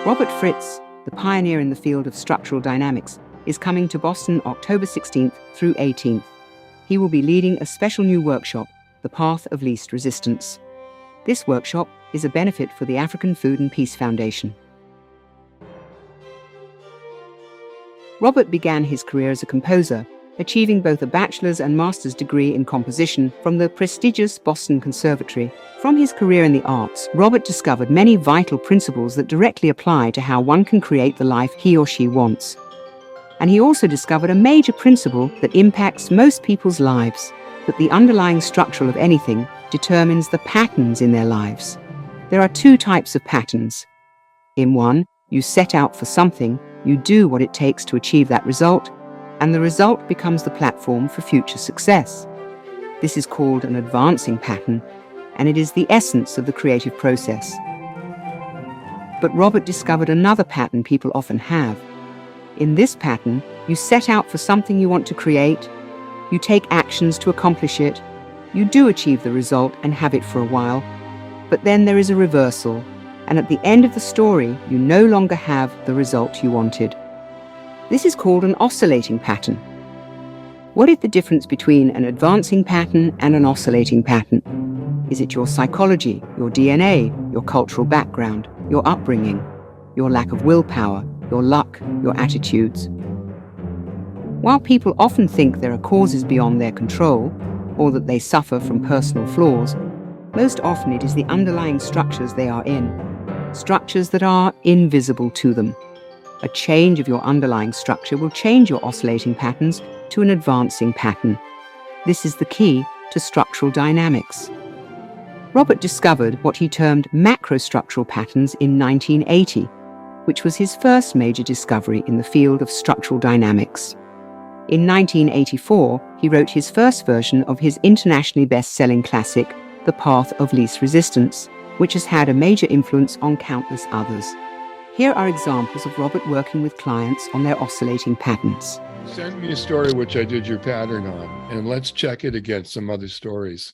Robert Fritz, the pioneer in the field of structural dynamics, is coming to Boston October 16th through 18th. He will be leading a special new workshop, The Path of Least Resistance. This workshop is a benefit for the African Food and Peace Foundation. Robert began his career as a composer, achieving both a bachelor's and master's degree in composition from the prestigious Boston Conservatory. From his career in the arts, Robert discovered many vital principles that directly apply to how one can create the life he or she wants. And he also discovered a major principle that impacts most people's lives, that the underlying structure of anything determines the patterns in their lives. There are two types of patterns. In one, you set out for something, you do what it takes to achieve that result, and the result becomes the platform for future success. This is called an advancing pattern, and it is the essence of the creative process. But Robert discovered another pattern people often have. In this pattern, you set out for something you want to create, you take actions to accomplish it, you do achieve the result and have it for a while, but then there is a reversal, and at the end of the story, you no longer have the result you wanted. This is called an oscillating pattern. What is the difference between an advancing pattern and an oscillating pattern? Is it your psychology, your DNA, your cultural background, your upbringing, your lack of willpower, your luck, your attitudes? While people often think there are causes beyond their control, or that they suffer from personal flaws, most often it is the underlying structures they are in, structures that are invisible to them. A change of your underlying structure will change your oscillating patterns to an advancing pattern. This is the key to structural dynamics. Robert discovered what he termed macrostructural patterns in 1980, which was his first major discovery in the field of structural dynamics. In 1984, he wrote his first version of his internationally best-selling classic, The Path of Least Resistance, which has had a major influence on countless others. Here are examples of Robert working with clients on their oscillating patterns. Send me a story which I did your pattern on, and let's check it against some other stories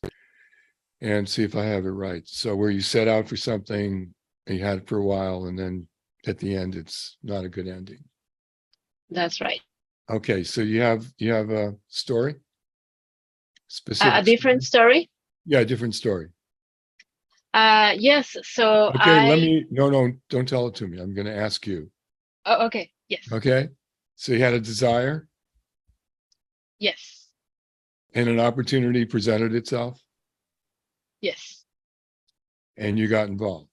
and see if I have it right. So where you set out for something, and you had it for a while, and then at the end, it's not a good ending. That's right. Okay, so you have a story? Specific A different story? Yeah, a different story. Yes. So Okay, no, don't tell it to me. I'm going to ask you. Oh, okay. Yes. Okay, so you had a desire? Yes. And an opportunity presented itself? Yes. And you got involved?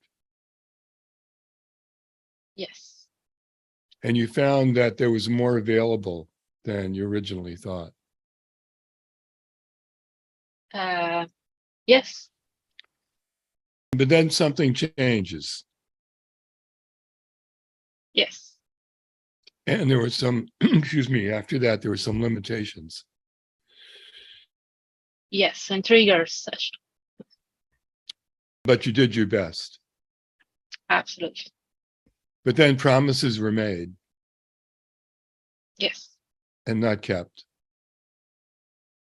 Yes. And you found that there was more available than you originally thought? Yes. But then something changes. Yes. And there were some, excuse me, after that, there were some limitations. Yes, and triggers. But you did your best. Absolutely. But then promises were made. Yes. And not kept.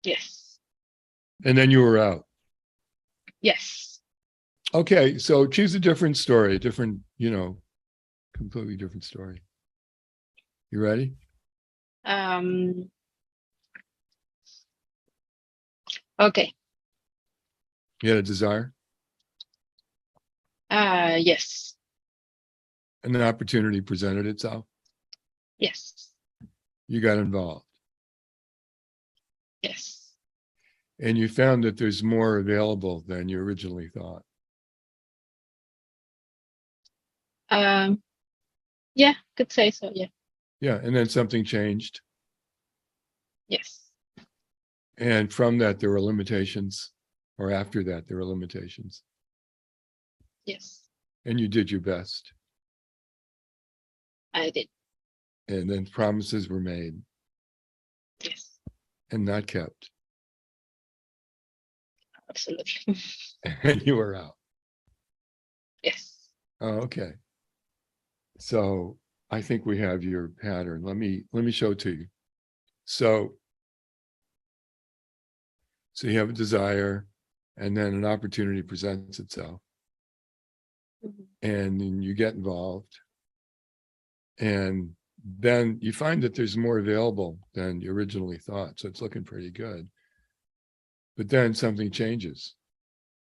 Yes. And then you were out. Yes. Okay, so choose a different story, completely different story. You ready? Okay. You had a desire? Yes. And an opportunity presented itself? Yes. You got involved? Yes. And you found that there's more available than you originally thought? Yeah, could say so, yeah. Yeah, and then something changed? Yes. And from that, there were limitations, or after that, there were limitations? Yes. And you did your best? I did. And then promises were made? Yes. And not kept? Absolutely. And you were out? Yes. Oh, okay. So I think we have your pattern. Let me show it to you. So you have a desire, and then an opportunity presents itself. Mhm. And then you get involved, And then you find that there's more available than you originally thought. So it's looking pretty good. But then something changes.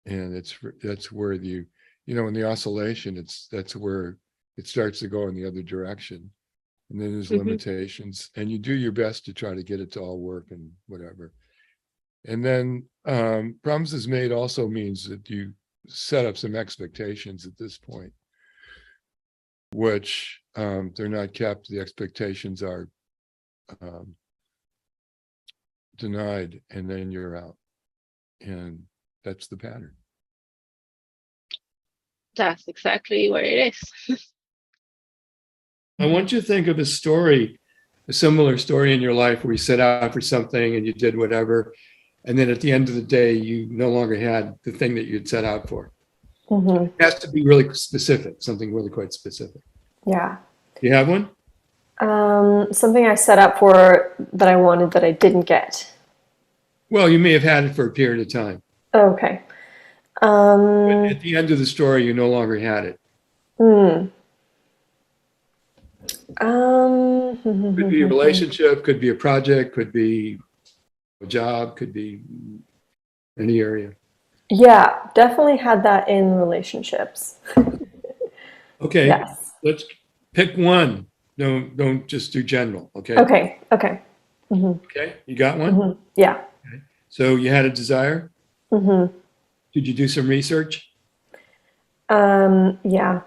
And that's where in the oscillation, that's where it starts to go in the other direction. And then there's limitations, and you do your best to try to get it to all work and whatever. And then promises made also means that you set up some expectations at this point, which they're not kept. The expectations are denied, and then you're out. And that's the pattern. That's exactly what it is. I want you to think of a story, a similar story in your life where you set out for something and you did whatever, and then at the end of the day, you no longer had the thing that you'd set out for. It has to be really specific, something really quite specific. Yeah. Do you have one? Something I set up for that I wanted that I didn't get. Well, you may have had it for a period of time. Okay. But at the end of the story, you no longer had it. Could be a relationship, could be a project, could be a job, could be any area. Yeah, definitely had that in relationships. Okay, Yes. let's pick one. Don't just do general. Okay. Okay. Okay. Okay, you got one? Yeah. So you had a desire? Did you do some research? Yeah.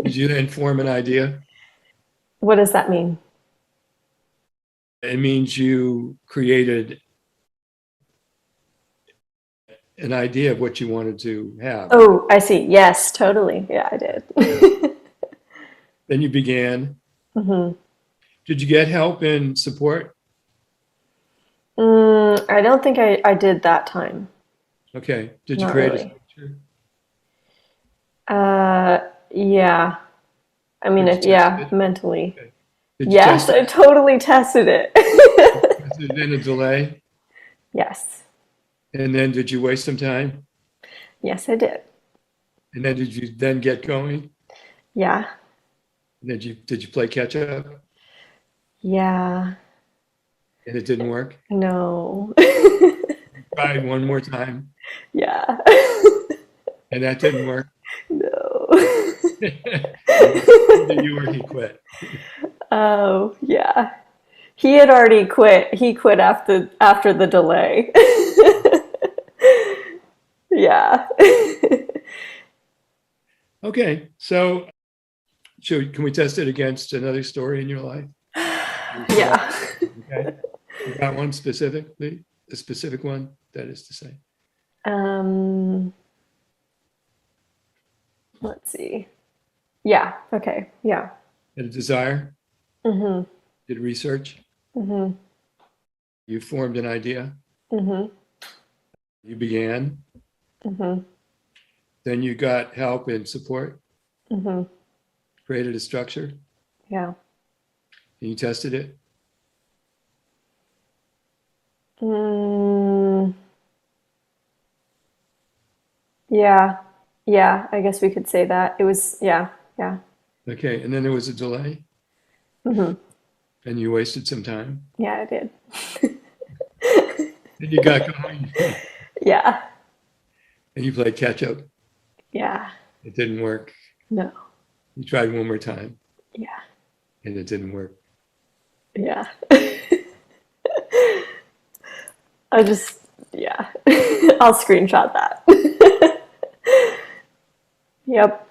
Did you then form an idea? What does that mean? It means you created an idea of what you wanted to have. Oh, I see. Yes, totally. Yeah, I did. Then you began. Did you get help and support? I don't think I did that time. Okay. Did you Not create really. a structure? Yeah. I mean, Did you yeah, test it? mentally. Okay. Did you Yes, test I totally tested it. it? Was there then a delay? Yes. And then did you waste some time? Yes, I did. And then did you then get going? Yeah. And then did you play catch up? Yeah. And it didn't work? No. Try one more time. Yeah. And that didn't work. No. Either you or he quit. Oh, yeah. He had already quit. He quit after the delay. Yeah. Okay, so can we test it against another story in your life? Yeah. Okay. You got one specifically, a specific one, that is to say. Let's see. Yeah. Okay. Yeah. Had a desire, did research, you formed an idea, you began, then you got help and support, created a structure, Yeah. and you tested it. Yeah. Yeah. I guess we could say that. It was, yeah. Yeah. Okay, and then there was a delay, and you wasted some time, Yeah, I did. and you got going, Yeah. and you played catch up. Yeah. It didn't work. No. You tried one more time, Yeah. and it didn't work. Yeah. I just, yeah. I'll screenshot that. Yep.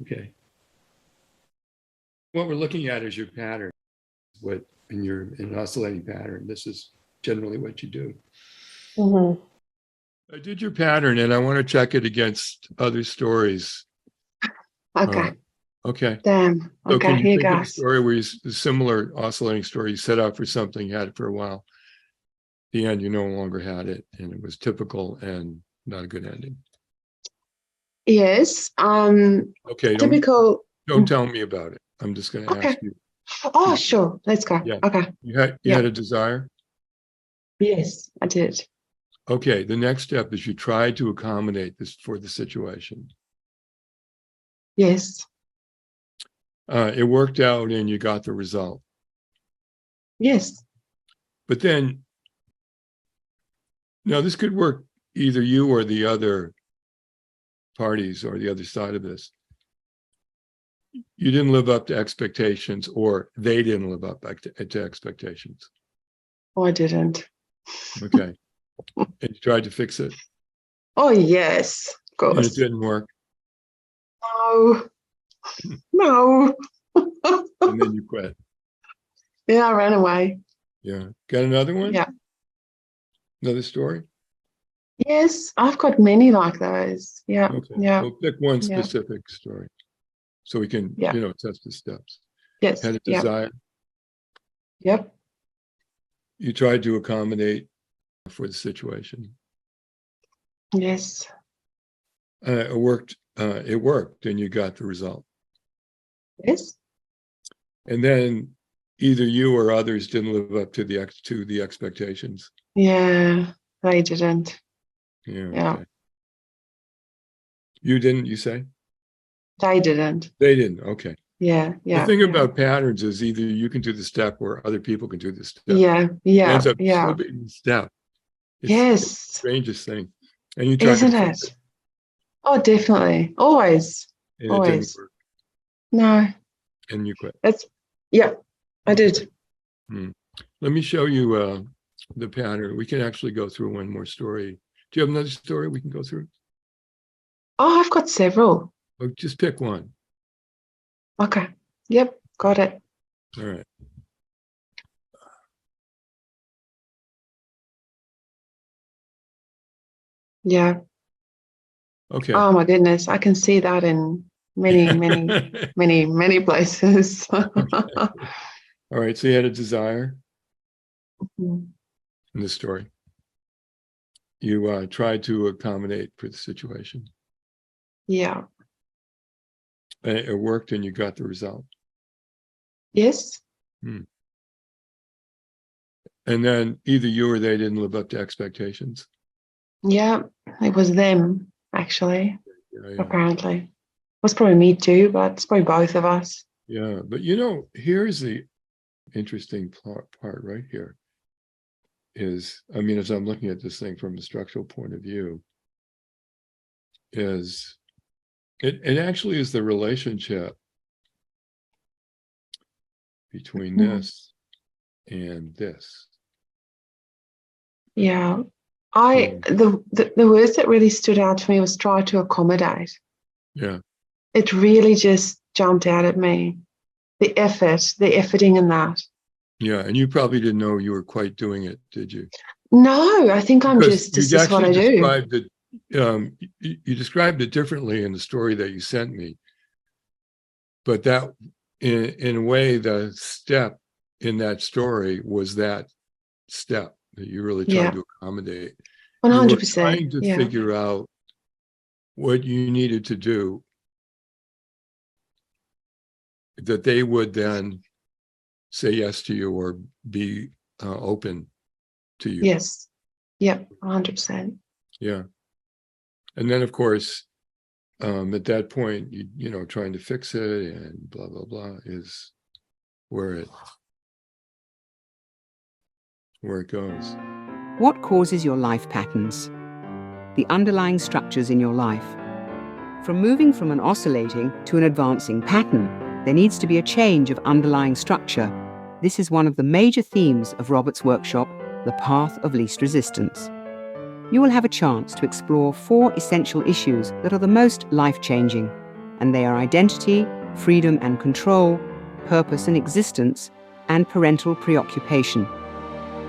Okay. What we're looking at is your pattern. What in an oscillating pattern, this is generally what you do. I did your pattern, and I want to check it against other stories. Okay. Okay. Damn. So Okay, can you here think of a goes. story where a similar oscillating story, you set out for something, you had it for a while. At the end, you no longer had it, and it was typical and not a good ending. Yes. Okay. Typical. Don't tell me about it. I'm just going to Okay. ask you. Oh, sure. Let's go. Yeah. Okay. You had a desire. Yes, I did. Okay. The next step is you try to accommodate this for the situation. Yes. It worked out and you got the result. Yes. But then, now this could work either you or the other parties or the other side of this. You didn't live up to expectations, or they didn't live up to expectations. Oh, I didn't. Okay. And you tried to fix it, Oh, yes. Of and it course. didn't work. No. No. And then you quit. Yeah, I ran away. Yeah. Got another one? Yeah. Another story? Yes, I've got many like those. Yeah. Okay. Yeah. We'll pick one Yeah. specific story so we can, Yeah. test the steps. Yes. Had a Yeah. desire. Yep. You tried to accommodate for the situation. Yes. It worked. It worked, and you got the result. Yes. And then either you or others didn't live up to the expectations. Yeah. They didn't. Yeah. Yeah. Okay. You didn't. You say They didn't. they didn't. Okay. Yeah. Yeah. The thing Yeah. about patterns is either you can do the step or other people can do the step. Yeah. It Yeah. ends up Yeah. still being the step. It's the Yes. strangest thing. And you tried Isn't to fix it? it, Oh, definitely. Always. and it Always. didn't work, No. and you quit. Yeah, I did. Let me show you the pattern. We can actually go through one more story. Do you have another story we can go through? Oh, I've got several. Or just pick one. Okay. Yep. Got it. All right. Yeah. Okay. Oh my goodness. I can see that in many, many places. All right. So you had a desire Mhm. in this story. You tried to accommodate for the situation. Yeah. And it worked, and you got the result. Yes. And then either you or they didn't live up to expectations. Yeah. It was them, actually, Yeah, yeah. apparently. It was probably me too, but it's probably both of us. Yeah. But here's the interesting part right here is, as I'm looking at this thing from a structural point of view, is it actually is the relationship between Mhm. this and this. Yeah. The words that really stood out to me was try to accommodate. Yeah. It really just jumped out at me. The efforting in that. Yeah. And you probably didn't know you were quite doing it, did you? No, I think I'm Because this is what I do. described it, you described it differently in the story that you sent me. But that, in a way, the step in that story was that step that you really tried Yeah. to accommodate. You were 100%. trying to Yeah. figure out what you needed to do that they would then say yes to you or be open to you. Yes. Yep. 100%. Yeah. And then, of course, at that point, trying to fix it and blah, blah, blah is where it goes. What causes your life patterns? The underlying structures in your life. From moving from an oscillating to an advancing pattern, there needs to be a change of underlying structure. This is one of the major themes of Robert's workshop, The Path of Least Resistance. You will have a chance to explore 4 essential issues that are the most life-changing, and they are identity, freedom and control, purpose and existence, and parental preoccupation.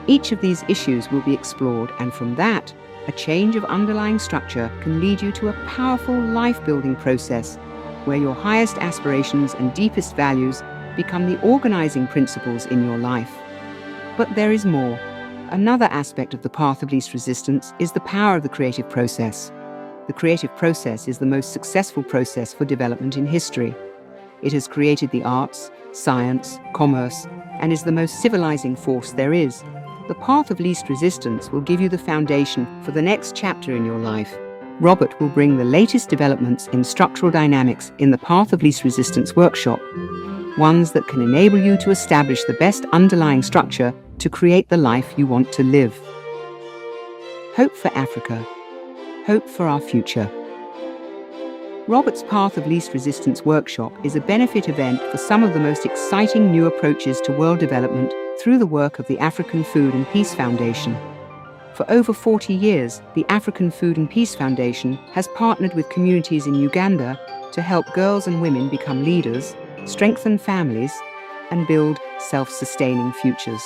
Each of these issues will be explored, and from that, a change of underlying structure can lead you to a powerful life-building process where your highest aspirations and deepest values become the organizing principles in your life. But there is more. Another aspect of the path of least resistance is the power of the creative process. The creative process is the most successful process for development in history. It has created the arts, science, commerce, and is the most civilizing force there is. The path of least resistance will give you the foundation for the next chapter in your life. Robert will bring the latest developments in structural dynamics in the Path of Least Resistance workshop. ones that can enable you to establish the best underlying structure to create the life you want to live. Hope for Africa. Hope for our future. Robert's Path of Least Resistance workshop is a benefit event for some of the most exciting new approaches to world development through the work of the African Food and Peace Foundation. For over 40 years, the African Food and Peace Foundation has partnered with communities in Uganda to help girls and women become leaders, strengthen families, and build self-sustaining futures.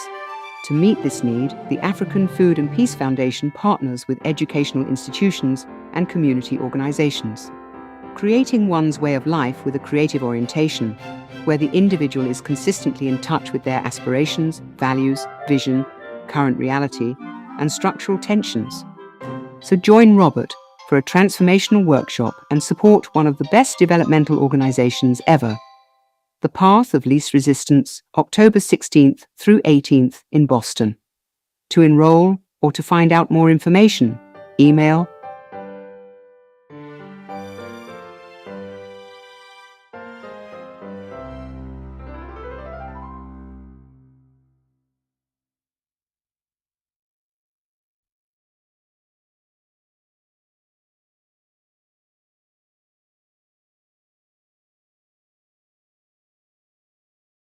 To meet this need, the African Food and Peace Foundation partners with educational institutions and community organizations, creating one's way of life with a creative orientation, where the individual is consistently in touch with their aspirations, values, vision, current reality, and structural tensions. So join Robert for a transformational workshop and support one of the best developmental organizations ever. The Path of Least Resistance, October 16th through 18th in Boston. To enroll or to find out more information, email